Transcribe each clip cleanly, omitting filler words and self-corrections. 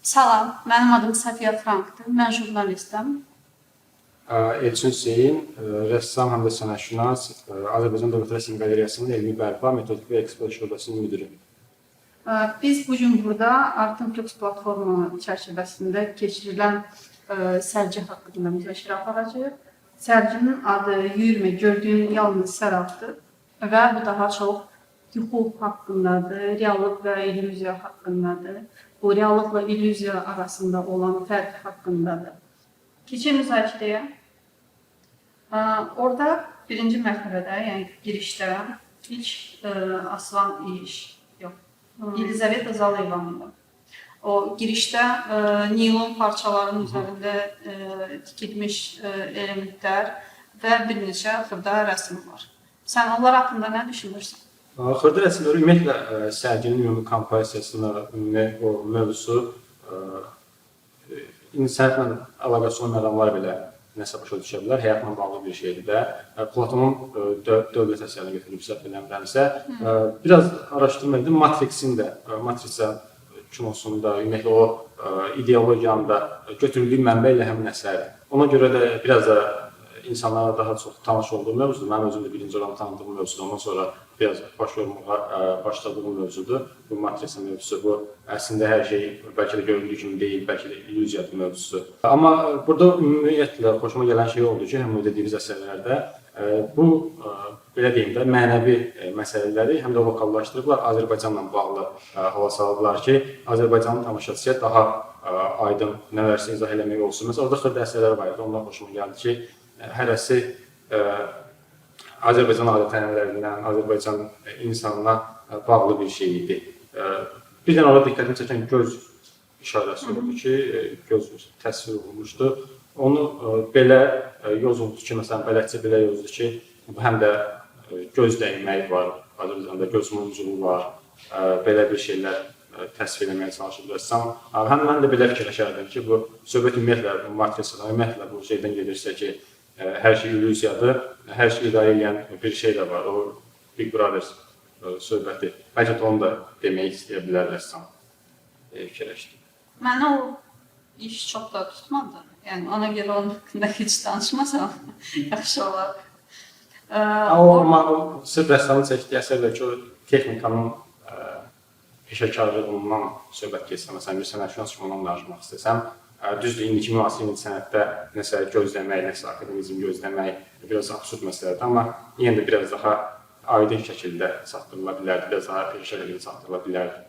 Salam, mənim adım Safiyə Frankdır. Mən jurnalistəm. Elçin Hüseyin, rəssam həm də sənətşünas, Azərbaycan Dövlət Rəsm Qalereyasının elmi bərpa, metodik və ekspert şöbəsinin müdiri. Biz bugün burada Artflux platformu çərçivəsində keçirilən sərgi haqqında müzakirə aparacağıq. Sərginin adı Yürümə, gördüyün yalnız sərabdır və bu daha çox yuxu haqqındadır, reallıq və illüziya haqqındadır. Bu reallıqla illüziya arasında olan fərq haqqındadır. Keçək müzakirəyə. Orada birinci mərtəbədə, yəni girişdə ilk asılan iş, Yelizaveta Zaleyevanın. O girişdə nilon parçaların üzərində tikilmiş elementlər və bir neçə xırda rəsm var. Sən onlar haqqında nə düşünürsən? Xırda rəsmlər ümumiyyətlə sərginin ümumi kompozisiyasına, ümumi o mövzusu sənətlə əlaqəsi olmayan adamlar belə nəsə başa düşə bilər, həyatla bağlı bir şeydir də. Platonun dövlət əsərini götürüb səhv eləmirəmsə, biraz araşdırma etdim, Matrixin də, Matrixə kinosunda, ümumiyyətlə o ideologiyanın da götürüldüyü mənbə ilə həmin əsərdir. Ona görə də biraz da insanlara daha çox tanış olduğum mövzudur. Mən özüm də birinci olaraq tanıdığım mövzudur. Ondan sonra biraz baş yormağa başladığım mövzudur. Bu Matrixin mövzusu, bu əslində hər şey bəlkə də görüldüyü kimi deyil, bəlkə də illüziyadır mövzusu. Amma burada ümumiyyətlə xoşuma gələn şey oldu ki, həm də dediyimiz əsərlərdə bu, belə deyim də, mənəvi məsələləri həm də lokallaşdırıblar, Azərbaycanla bağlı hala salıblar ki, Azərbaycanın tamaşaçıya daha aydın nələrsə izah eləmək olsun. Məsələn, orada xırda əsərlər var idi, ondan xoşuma gəldi ki, hərəsi Azərbaycan adət-ənənələrindən, Azərbaycan insanına bağlı bir şey idi. Bir dənə orada diqqətimi çəkən göz işarəsi oldu ki, göz təsvir olunmuşdu. Onu belə yozuldu ki, məsələn, bələdçi belə yozdu ki, həm də göz dəymək var, Azərbaycanda göz mumculuğu var, belə bir şeylər təsvir etməyə çalışıb rəssam. Həm mən də belə fikirləşərdim ki, bu söhbət ümumiyyətlə Matrixdən, ümumiyyətlə bu şeydən gedirsə ki, hər şey illüziyadır, hər şey idarə edən bir şey də var, o Big Brother söhbəti. Bəlkə də onu da demək istəyə bilər rəssam fikirləşdim. Mənə o iş çox da tutmadı. Yəni ona görə onun haqqında heç danışmasam yaxşı olar. O sırf rəssamın çəkdiyi əsərlər ki, o texnikanın peşəkarlığından söhbət keçsə, məsələn, bir sənətşünas kimi ondan danışmaq istəsəm, düzdür, indiki müasir sənətdə nəsə gözləmək, nəsə akademizm gözləmək biraz absurd məsələdir, amma yenə də biraz daha aydın şəkildə çatdırıla bilərdi, biraz daha peşəkarlıqla çatdırıla bilərdi.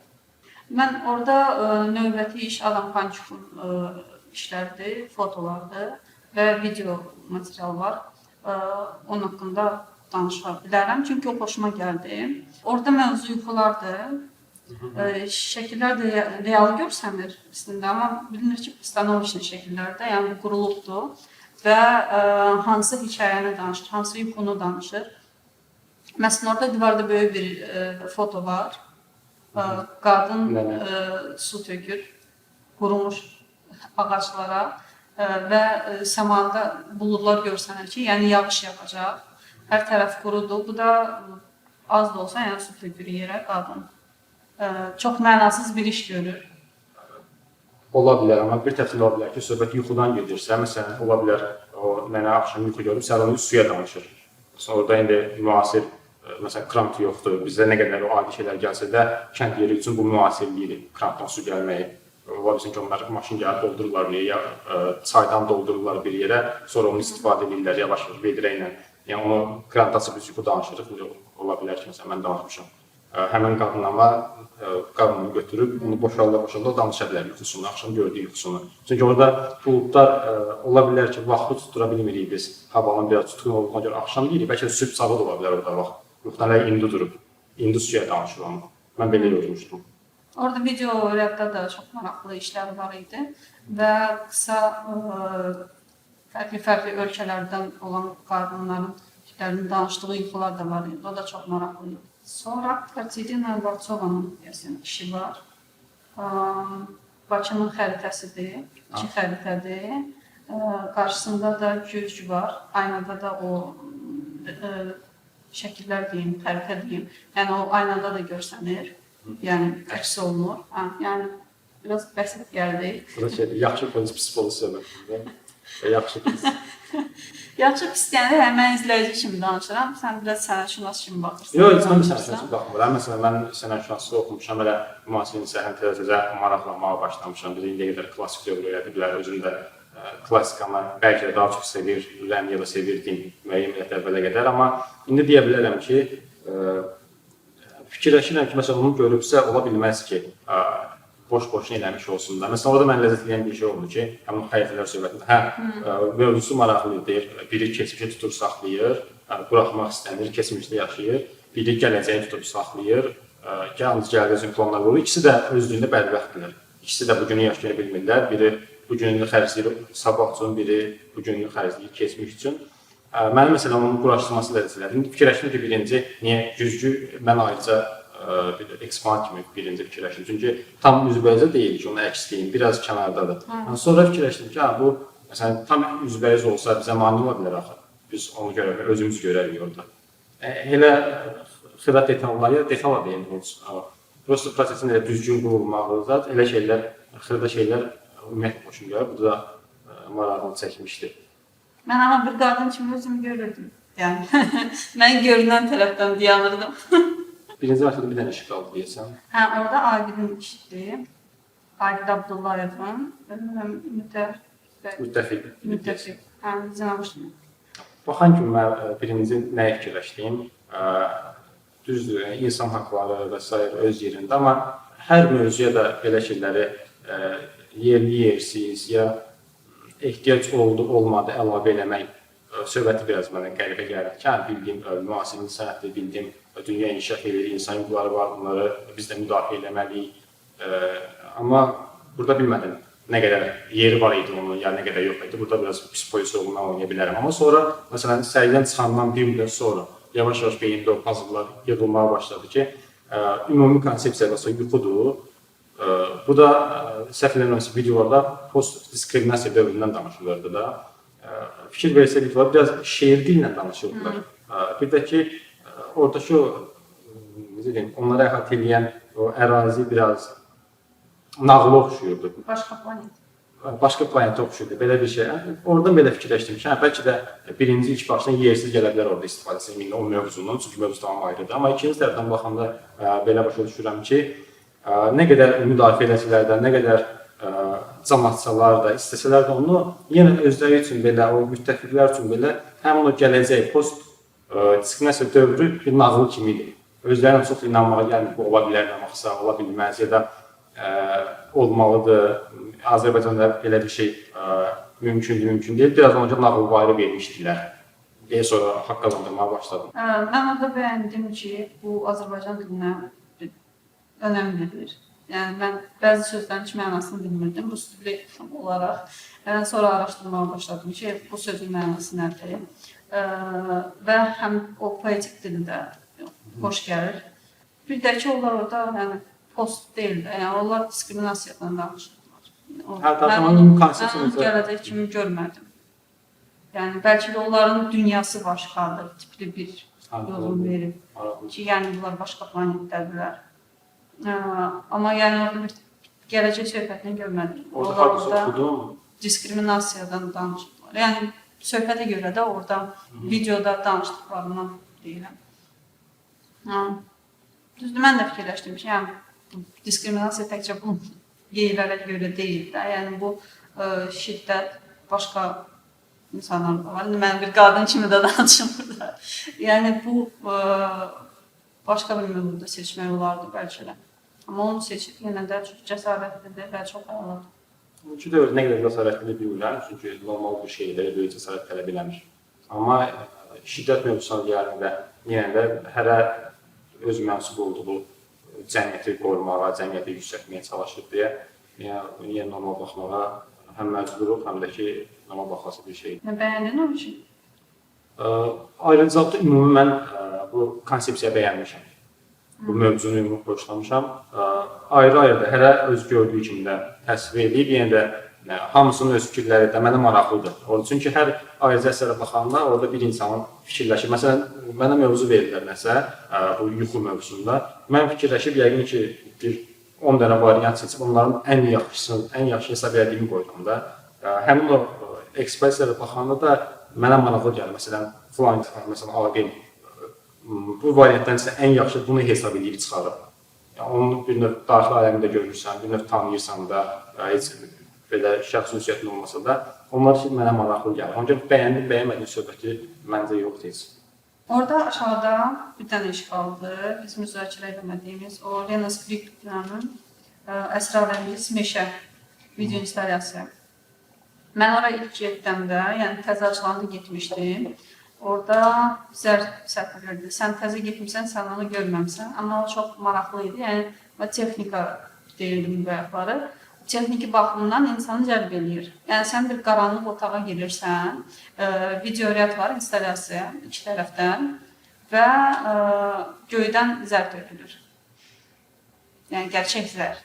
Mən orada növbəti iş Adam Pançukun işləridir, fotolardır və video material var. Onun haqqında danışa bilərəm, çünki o xoşuma gəldi. Orada mövzu yuxulardır. Şəkillər də real görsənir əslində, amma bilinir ki, stanoviçli şəkillərdə, yəni bu qurulubdur və hansı hekayəni danışır, hansı yuxunu danışır. Məsələn, orada divarda böyük bir foto var. Qadın su tökür, qurumuş ağaclara və səmada buludlar görsənir ki, yəni yağış yapacaq. Hər tərəf qurudur. Bu da az da olsa, yəni su tökür yerə qadın. Çox mənasız bir iş görür. Ola bilər, amma bir təfsil ola bilər ki, söhbət yuxudan gedirsə, məsələn, ola bilər, o nənə axşam yuxu görüb, səhər onu suya danışır. Orada indi müasir, məsələn, krant yoxdur, bizdə nə qədər o adi şeylər gəlsə də, kənd yeri üçün bu müasirliyidir, krantdan su gəlməyi. Ola bilsin ki, onlar maşın gəlib doldururlar bir yerə, çaydan doldururlar bir yerə, sonra onu istifadə edirlər yavaş-yavaş vedrə ilə. Yəni, onu krant açıb biz yuxu danışırıq, ola bilər ki, məsələn, mən danışmışam. Həmin qadınlama qadını götürüb, onu boşalda danışa bilər yuxusunu, axşam gördüyü yuxusunu. Çünki orada buludlar ola bilər ki, vaxtı tutura bilmirik biz. Havanın biraz tutqun olduğuna görə axşam deyirik, bəlkə də sübh sabah da ola bilər orada vaxt. Muhtemelen indi durub, indi suya danışır onu. Mən belə yorulmuşdum. Orada video rəqdə də çox maraqlı işlər var idi və qısa fərqli ölkələrdən olan qadınların danışdığı yuxular da var idi. O da çox maraqlı idi. Sonra Katerina Varçovanın işi var. Bakının xəritəsidir, iki xəritədir. Qarşısında da gürc var, aynada da o şəkillər deyim, xəritə deyim. Yəni o aynada da görsənir, yəni əks olunur. Yəni biraz bəsit gəldi. Bu da şeydir, yaxşı polis, pis polis söhbətində. Yaxşı pis. Yaxşı pis deyəndə hə, mən izləyici kimi danışıram, sən biraz sənətşünas kimi baxırsan. Yox, heç mən sənətşünas baxmıram. Məsələn, mən sənətşünaslıq oxumuşam, elə müasir səhət təzə maraqlanmağa başlamışam. Biz indiyə qədər klassik dövrü öyrədiblər, özüm də klassik amma bəlkə də daha çox sevirəm ya da sevirdim müəyyən millət əvvələ qədər. Amma indi deyə bilərəm ki, fikirləşirəm ki, məsələn, onu görübsə, ola bilməz ki, boş-boşuna eləmiş olsun da. Məsələn, orada mən ləzzətləyən bir şey oldu ki, həmin xəritələr söhbətində, mövzusu maraqlıdır, biri keçmişi tutur saxlayır, buraxmaq istənir, keçmişdə yaşayır, biri gələcəyi tutur saxlayır, yalnız gələcək üçün planlar qurur. İkisi də özlüyündə bədbəxtdirlər. İkisi də bugünü yaşaya bilmirlər. Biri bugününü xərcləyir sabah üçün, biri bugününü xərcləyir keçmiş üçün. Mənim məsələn, onun quraşdırması ləzzətlədim. Fikirləşdim ki, birinci, niyə güzgü mən ayrıca bir eksponat kimi birinci fikirləşdim. Çünki tam üzbəüzə deyil ki, onu əks deyim, biraz kənardadır. Sonra fikirləşdim ki, bu məsələn tam üzbəüz olsa bizə mane ola bilər axı. Biz onu görərik, özümüz görərik orada. Elə xırda detallar ya detal deyil. Prosta prosesin elə düzgün qurulmağı, elə şeylər, xırda şeylər ümumiyyətlə xoşum gəlir. Bu da marağımı çəkmişdi. Mən amma bir qadın kimi özümü görürdüm. Yəni mən görünən tərəfdən dayanırdım. Birinci mərtəbədə bir dənə işıq qaldı deyəsən. Hə, orada Agidin işdi. Agid Abdullayevin müttəfiq. Hə, cənabışdım. Baxan kimi mən birinci nəyə fikirləşdiyim, düzdür, insan haqları və s. öz yerində, amma hər mövzuya da belə şeyləri yerli yersiz ya ehtiyac oldu, olmadı əlavə eləmək söhbəti biraz mənə qəribə gəlir ki, bildiyim müasir sənətdir, bildiyim dünya inkişaf edir, insan hüquqları var, bunları biz də müdafiə eləməliyik. Amma burada bilmədim nə qədər yeri var idi onun, ya nə qədər yox idi. Burada biraz pis polis olmağı oynaya bilərəm. Amma sonra, məsələn, sərgidən çıxandan bir müddət sonra yavaş-yavaş beyində o puzzle'lar yığılmağa başladı ki, ümumi konsepsiya yuxudur. Bu da səhv eləmirəmsə videolarda post-diskriminasiya dövründən danışılırdı da. Fikir versək videolar biraz şeir dillə danışırdılar. Bir də ki, oradakı onları əhatə edən o ərazi biraz nağıla oxşuyurdu. Başqa planet. Başqa planetə oxşuyurdu, belə bir şey. Oradan belə fikirləşdim ki, bəlkə də birinci ilk başdan yersiz gələ bilər orada istifadəsi o mövzunun, çünki mövzu tamam ayrıdır. Amma ikinci tərəfdən baxanda belə başa düşürəm ki, nə qədər müdafiə edəcəklər də, nə qədər can atsalar da, istəsələr də onu yenə özləri üçün belə, o müttəfiqlər üçün belə həmin o gələcək post-diskriminasiya dövrü bir nağıl kimidir. Özlərinə çox inanmağa gəlmir, bu ola bilər, inanmaqsa, ola bilməz ya da olmalıdır. Azərbaycanda belə bir şey mümkün deyil. Biraz onca nağılvari vermişdilər. Deyə sonra haqq qazandırmağa başladım. Mən orada bəyəndim ki, bu Azərbaycan dilinə önəm verilir. Yəni mən bəzi sözlərin heç mənasını bilmirdim. Bu sözlü olaraq sonra araşdırmağa başladım ki, bu sözün mənası nədir? Və həm o poetik dildə xoş gəlir. Bir də ki, onlar orada post deyil, yəni onlar diskriminasiyadan danışırlar. Mən gələcək kimi görmədim. Yəni bəlkə də onların dünyası başqadır, tipli bir yolun verib ki, yəni bunlar başqa planetdədirlər. Amma yəni orada bir gələcək söhbətini görmədim. Orada diskriminasiyadan danışırlar. Yəni söhbətə görə də orada videoda danışdıqlarından deyirəm. Düzdür, mən də fikirləşdim ki, yəni diskriminasiya təkcə bu qeyrilərə görə deyil də. Yəni bu şiddət başqa insanlar da var. Mən bir qadın kimi də danışım burada. Yəni bu başqa bir mövzuda seçmək olardı bəlkə də. Amma onu seçib yenə də çox cəsarətlidir və çox əladır. Çünki də nə qədər cəsarətli bilmirəm, çünki normal bir şeydə böyük cəsarət tələb eləmir. Amma şiddət mövzusuna gələndə yenə də hərə öz mənsub olduğu cəmiyyəti qorumağa, cəmiyyəti yüksəltməyə çalışır deyə yenə normal baxmağa həm məcburuq, həm də ki, normal baxması bir şeydir. Bəyəndin onun üçün? Ayrıca ümumi mən bu konsepsiya bəyənmişəm. Bu mövzunu ümumi xoşlamışam. Ayrı-ayrı hərə öz gördüyü kimi də təsvir edib, yenə də hamısının öz fikirləri də mənə maraqlıdır. Çünki hər ayrıca əsərə baxanda orada bir insanın fikirləşir. Məsələn, mənə mövzu verirlər nəsə, bu yuxu mövzusunda. Mən fikirləşib, yəqin ki, bir 10 dənə variant seçib onların ən yaxşı hesab etdiyimi qoydum da. Həmin o ekspressiyaya baxanda da mənə maraqlı gəlir. Məsələn, filan məsələn Aqil bu variantdan isə ən yaxşı bunu hesab edib çıxarıb. Yəni onu bir növ daxili aləmində görürsən, bir növ tanıyırsan da, heç belə şəxsi ünsiyyətin olmasa da, onlar üçün mənə maraqlı gəlir. Ancaq bəyəndim, bəyənmədim söhbəti məncə yoxdur heç. Orada aşağıda bir dənə iş qaldı. Biz müzakirə etmədiyimiz o Lena Skripkinanın Əsrarəngiz Meşə video installyasiya. Mən oraya ilk getdəndə, yəni təzə açılanda getmişdim. Orada səhv verirdi. Sən təzə getmişsən, sən onu görməmsən. Amma o çox maraqlı idi. Yəni texnika deyildi mübəyyətləri. Texniki baxımından insanı cəlb eləyir. Yəni sən bir qaranlıq otağa girirsən, video rədd var, installyasiya iki tərəfdən və göydən zər tökülür. Yəni gerçək zər.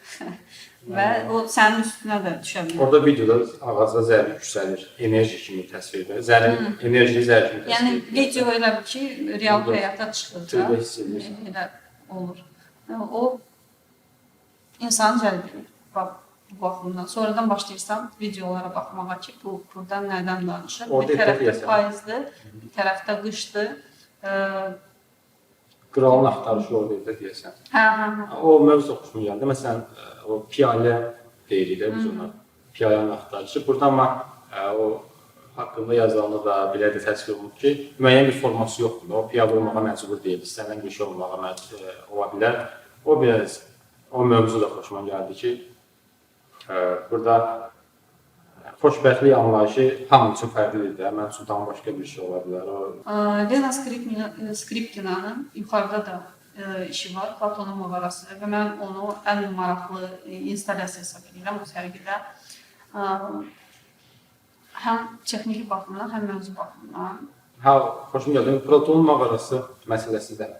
Və o sənin üstünə də düşə bilər. Orada videoda ağaca zər yüksəlir, enerji kimi təsvir edilir. Zərin enerji zər kimi təsvir edilir. Yəni video elə bir ki, real həyata çıxır. Tövbə hiss edirsən. Elə olur. O insanı cəlb edir. Bu baxımdan. Sonradan başlayırsan videolara baxmağa ki, bu buradan nədən danışır? Bir tərəfdə payızdır, bir tərəfdə qışdır. Kralın axtarışı orada deyəsən. Hə. O mövzu xoşuma gəldi. Məsələn, o piyalə deyirik də biz ona. Piyalənin axtarışı. Burada amma o haqqında yazılanı da belə də təsvir olunur ki, müəyyən bir forması yoxdur. O piyalə olmağa məcbur deyil, istənilən bir şey olmağa məcbur ola bilər. O biraz, o mövzu da xoşuma gəldi ki, burada xoşbəxtlik anlayışı hamı üçün fərqlidir də. Mən üçün tam başqa bir şey ola bilər. Lena Skripkinanın yuxarıda da işi var, Platonun mağarası və mən onu ən maraqlı installyasiya hesab edirəm o sərgidə. Həm texniki baxımdan, həm mövzu baxımdan. Hə, xoşuma gəldi. Platonun mağarası məsələsi də.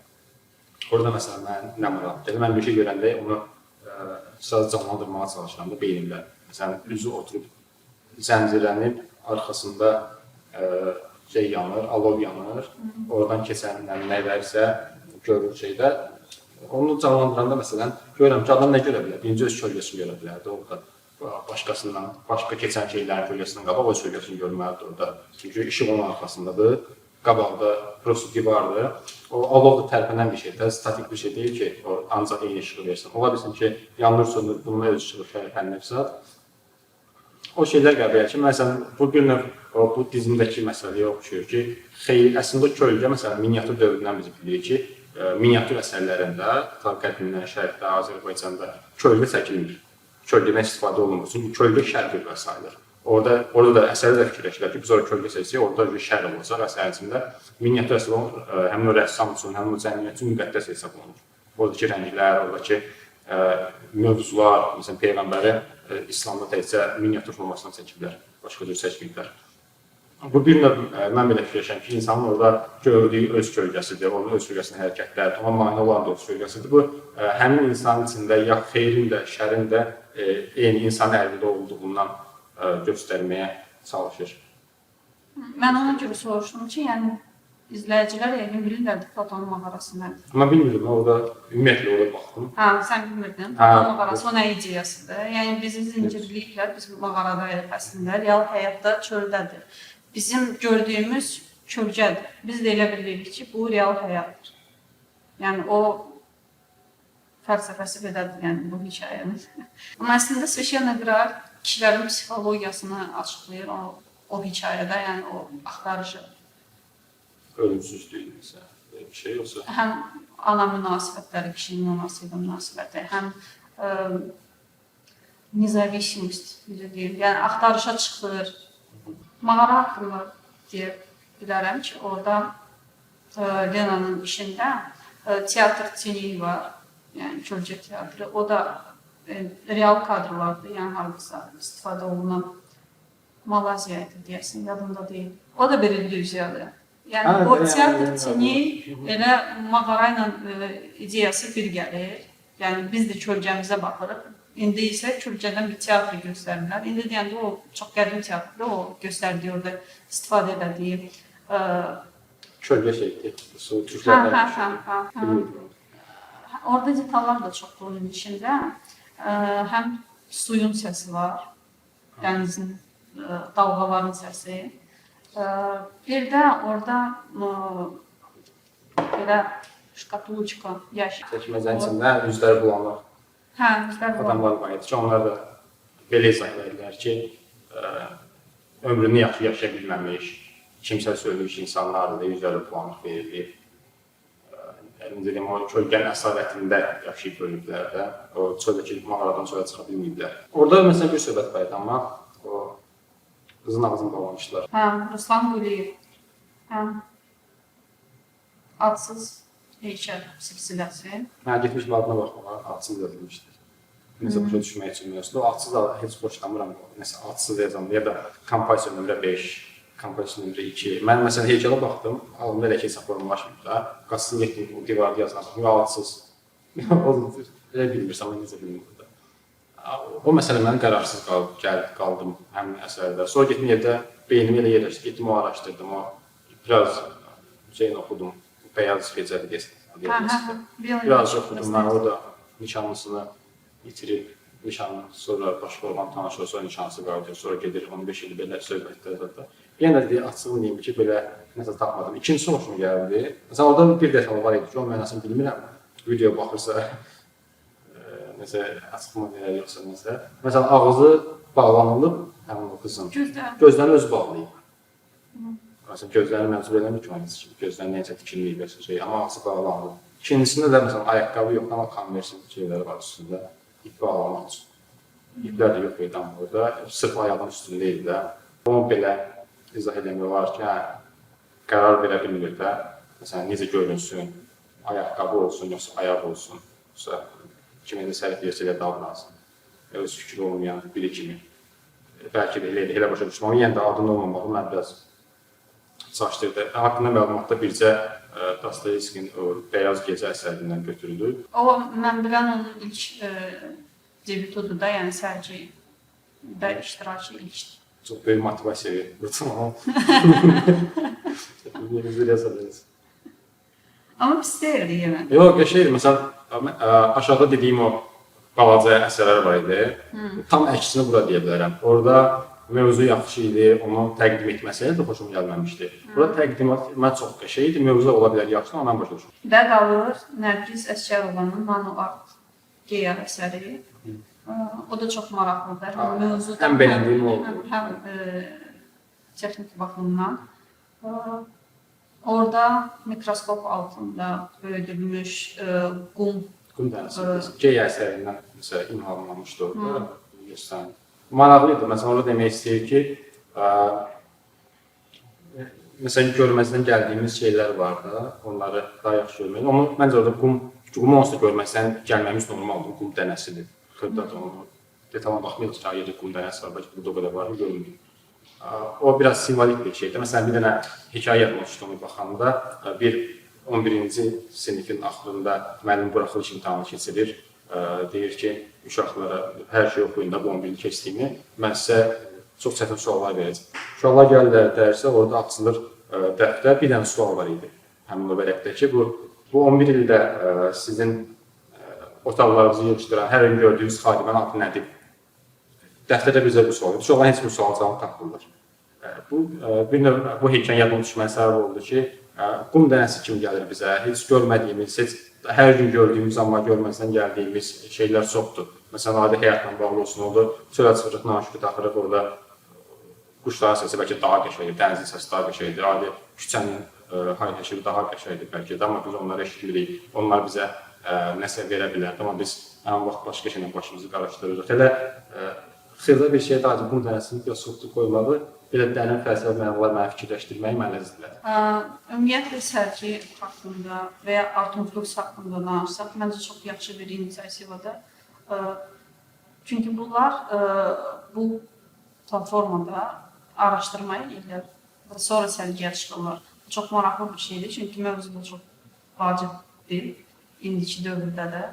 Orada məsələn mən nə maraqlıdır. Mən bir şey görəndə onu biraz canlandırmağa çalışıram da beynimdə. Məsələn, üzü oturub, zəncirlənib, arxasında şey yanır, alov yanır. Oradan keçən nə varsa görür şeydə. Onu canlandıranda məsələn, görürəm ki, adam nə görə bilər? Birinci öz kölgəsini görə bilərdi orada. Başqasından, başqa keçən şeylərin kölgəsindən qabaq o kölgəsini görməlidir orada. Çünki işıq onun arxasındadır. Qabaqda prosto divardır. O alov da tərpənən bir şeydir, statik bir şey deyil ki, o ancaq eyni işığı versin. Ola bilsin ki, yanır sönür, bunun öz işığı tərpənirsə. O şeylər qəbul ki, məsələn, bu bir növ bu dizimdəki məsələyə oxşuyur ki, xeyir, əslində kölgə, məsələn, miniatür dövründən biz bilirik ki, miniatür əsərlərində, qədimdən, şərqdə, Azərbaycanda kölgə çəkilmir. Kölgədən istifadə olunmur. Çünki kölgə şər qüvvə sayılır. Orada da əsərdə də fikirləşirlər ki, biz orada kölgə seçsək, orada bir şər olacaq əsərin içində. Miniatür əsər həmin o rəssam üçün, həmin o cəmiyyət üçün müqəddəs hesab olunur. Oradakı rənglər, oradakı mövzular, məsələn, Peyğəmbəri İslamda təkcə miniatür formasına çəkiblər, başqa cür çəkməyiblər. Bu bir növ mən belə fikirləşirəm ki, insanın orada gördüyü öz kölgəsidir, onun öz kölgəsinin hərəkətləri, ona mane olan da öz kölgəsidir. Bu, həmin insanın içində ya xeyrin də, şərin də eyni insan əlində olduğundan göstərməyə çalışır. Mən ona görə soruşdum ki, yəni izləyicilər yəqin bilirlər ki, Platonun mağarası nədir? Amma bilmirdim, orada ümumiyyətlə orada baxdım. Hə, sən bilmirdin. Platonun mağarası o nə ideyasıdır? Yəni bizi zincirləyiblər, biz mağaradayıq əslində, real həyatda çöldədir. Bizim gördüyümüz kölgədir. Biz də elə bilirik ki, bu real həyatdır. Yəni o fəlsəfəsi belədir, yəni bu hekayənin. Amma əslində Sveşenna Qral kişilərin psixologiyasını açıqlayır o hekayədə, yəni o axtarışı. Ölümsüzlük isə bir şey yoxsa? Həm ana münasibətləri, kişinin anası ilə münasibəti, həm nizavişimist, yəni axtarışa çıxır. Mağara haqqında deyə bilərəm ki, orada Lena'nın işində teatr teniyi var, yəni kölgə teatrı. O da real kadrlardır, yəni hardasa istifadə olunan Malaziya idi deyəsin, yadımda deyil. O da bir illüziyadır. Yəni o teatr teniyi elə mağara ilə ideyası bir gəlir. Yəni biz də kölgəmizə baxırıq. İndi isə kölgədən bir teatr göstərirlər. İndi deyəndə o çox qədim teatrdır, o göstərdiyi orada istifadə elədiyi kölgə şeydir, türklərdən. Orada detallar da çoxdur onun içində. həm suyun səsi var, dənizin, dalğaların səsi. Bir də orada belə şkatulka, yaş. Çəkməcənin içində üzləri bulanıq Hə, bizlər var. adamlar var idi ki, onlar da belə izah edirlər ki, ömrünü yaxşı yaşaya bilməmiş, kimsə söyləmiş insanlardır, üzləri bulanıq verilib. Necə deyim, o kölgənin əsarətində yaşayıb ölüblər də, o çöldəki mağaradan çölə çıxa bilməyiblər. Orada məsələn bir söhbət var idi, amma o qızın ağzını bağlamışlar. Hə, Ruslan Quliyev. Hə. Adsız heykəl silsiləsi. Mən getmişdim adına baxmağa, adsız yazılmışdı. Necə başa düşmək üçün mövzuda. O adsız da heç xoşlamıram. Nəsə adsız yazan ya da kompozisiya nömrə 5, kompozisiya nömrə 2. Mən məsələn heykələ baxdım, alımda elə ki hesab formalaşmır da. Qaçsın getdim, o divarda yazanlar, ya adsız. Elə bilmirsəm, mən necə bilmirəm burada. O məsələ mən qərarsız qaldım həmin əsərdə. Sonra getdim yerdə beynimi elə yerləşdi, getdim o araşdırdım, o biraz şeyini oxudum. Beyaz gecəli deyəsən. Biraz oxudum mən orada nişanlısını itirib, nişanlı sonra başqa olan tanışır, sonra nişanlısı qayıdır, sonra gedir 15 il belə söhbətlər. Yenə də açığını deyim ki, belə nəsə tapmadım. İkincisi xoşuma gəldi. Məsələn, orada bir detal var idi ki, onun mənasını bilmirəm. Video baxırsa, nəsə açıqlama verir yoxsa nəsə. Məsələn, ağzı bağlanılıb həmin o qızın. Gözlərini özü bağlayıb. Məsələn, gözlərini mənsub eləmir ki, gözlərini neyəcə tikilməyib və şey, amma ağzı bağlanılıb. İkincisində də məsələn, ayaqqabı yox, amma konversin şeyləri var üstündə, ip bağlamaq üçün. İplər də yox idi amma orada, sırf ayağın üstündə idi də. Onu belə izah eləmək var ki, qərar verə bilmir də, məsələn, necə görünsün, ayaqqabı olsun, yoxsa ayaq olsun, yoxsa kimin də sərif yersə elə davransın. Öz fikri olmayan biri kimi. Bəlkə də elə başa düşməm, amma yenə də adının olmamağı mən biraz çaşdırdı. Haqqında məlumatda bircə Dostoyevskinin Beyaz Gecə əsərindən götürülür. O, mən bilən onun ilk debütudur da, yəni sərgidə iştirakı ilk. Çox böyük motivasiya verir. Birinizdə yazabiliriz. Amma pis deyildi yenə. Yox, şeydir, məsələn, aşağıda dediyim o balaca əsərlər var idi. Tam əksini bura deyə bilərəm. Orada mövzu yaxşı idi, onu təqdim etməsə də xoşuma gəlməmişdi. Burada təqdimat çox qəşəng idi, mövzu ola bilər yaxşı, amma mən başa düşmüşəm. Və qalır Nərgiz Əsgərovanın Manu Art Geya əsəri. O da çox maraqlıdır. Həm bəyəndiyim oldu. Həm texniki baxımdan. Orada mikroskop altında böyüdülmüş qum dənəsi. Geya əsərindən ilhamlanmışdı orada. Maraqlıdır. Məsələn, orada demək istəyir ki, məsələn, görməzdən gəldiyimiz şeylər var da, onları daha yaxşı görməliyik. Onu, məncə orada qumu onsuz da görməzdən gəlməmiz normaldır, qum dənəsidir. Xırdat onu, detalına baxmayıq ki, yerdə qum dənəsi var, bəlkə burada o qədər var, görməyik. O, biraz simvolik bir şeydir. Məsələn, bir dənə hekayə yazmışdı onu baxanda, 11-ci sinifin axırında müəllim buraxılış imtahanı keçirir. Deyir ki, uşaqlara hər şey oxuyun da bu 11-i keçdiyimi, mən sizə çox çətin suallar verəcəm. Uşaqlar gəlirlər dərsə, orada açılır dəftər, bir dənə sual var idi həmin o vərəqdə ki, bu 11 ildə sizin otaqlarınızı yığışdıran, hər gün gördüyünüz xadimənin adı nədir? Dəftərdə bizə bu sual, uşaqlar heç bir sual cavabı tapırlar. Bu hekayənin yadıma düşməyə səbəb oldu ki, qum dənəsi kimi gəlir bizə, heç görmədiyimiz, heç hər gün gördüyümüz, amma görməzdən gəldiyimiz şeylər çoxdur. Məsələn, adi həyatla bağlı olsun, orada çölə çıxırıq, naşükü taxırıq, orada quşların səsi bəlkə daha qəşəngdir, dənizin səsi daha qəşəngdir, adi küçənin hay-həşiri daha qəşəngdir bəlkə də, amma biz onları eşitmirik, onlar bizə nəsə verə bilər, amma biz ən vaxt başqa şeylə başımızı qarışdırırıq. Elə xırda bir şey daha qum dənəsinin filosofiya qoymağı, belə dərin fəlsəfi mənalar mənə fikirləşdirməyi mənə izlədi. Ümumiyyətlə sərgi haqqında və ya Artur Flux haqqında danışsaq, məncə çox yaxşı bir inisiativadır. Çünki bunlar bu platformada araşdırma edirlər və sonra sərgiyə çıxırlar. Çox maraqlı bir şeydir, çünki mövzu da çox vacibdir indiki dövrdə də.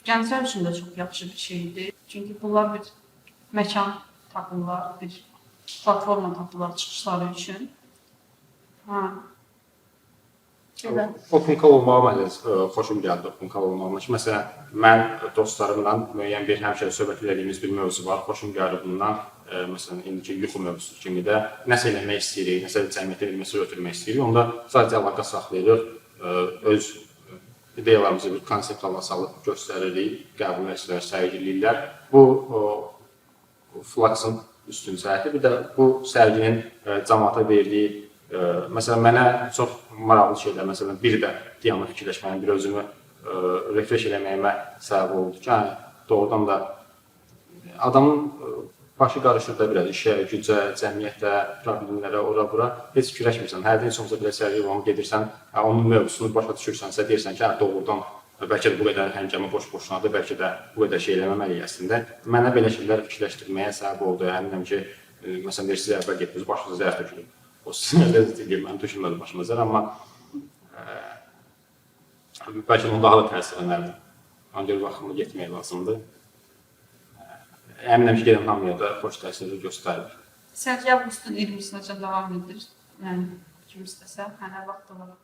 Gənclər üçün də çox yaxşı bir şeydir, çünki bunlar bir məkan tapırlar, bir platforma tapırlar çıxışları üçün. Fikirlər. Open-call olmağı mənə xoşum gəldi, open-call olmağına. Məsələn, mən dostlarımla müəyyən bir həmişə söhbət edədiyimiz bir mövzu var, xoşum gəlir bundan. Məsələn, indiki yuxu mövzusu kimi də nəsə eləmək istəyirik, nəsə cəmiyyətə bir mesaj ötürmək istəyirik. Onda sadəcə əlaqə saxlayırıq, öz ideyalarımızı bir konseptala salıb göstəririk, qəbul etsinlər, sərgiləyirlər. Bu Flux'ın üstün cəhəti. Bir də bu sərginin cəmaata verdiyi, məsələn, mənə çox maraqlı şeylər, məsələn, bir də dayanıb fikirləşməyim, bir özümü refresh eləməyimə səbəb oldu ki, doğrudan da adamın başı qarışır da biraz işə, gücə, cəmiyyətə, problemlərə, ora-bura. Heç fikirləşmirsən. Hərdən heç olmasa belə sərgi olan gedirsən, onun mövzusunu başa düşürsənsə, deyirsən ki, doğrudan bəlkə də bu qədər həngəmə boş-boşunadır, bəlkə də bu qədər şey eləməməliyik əslində. Mənə belə şeylər fikirləşdirməyə səbəb oldu. Əminəm ki, məsələn, siz əvvəl getdiniz, başınıza zəhər tökülür. O sizin əldə mən düşünmədim başıma zəhər, amma bəlkə onu daha da təsirlənərdim. Ancaq vaxtımda getmək lazımdır. Əminəm ki, gedən hamıya da xoş təsirli göstərir. Sərgi avqustun 20-sinəcən davam edir. Yəni, kim istəsə, hər vaxt olaraq.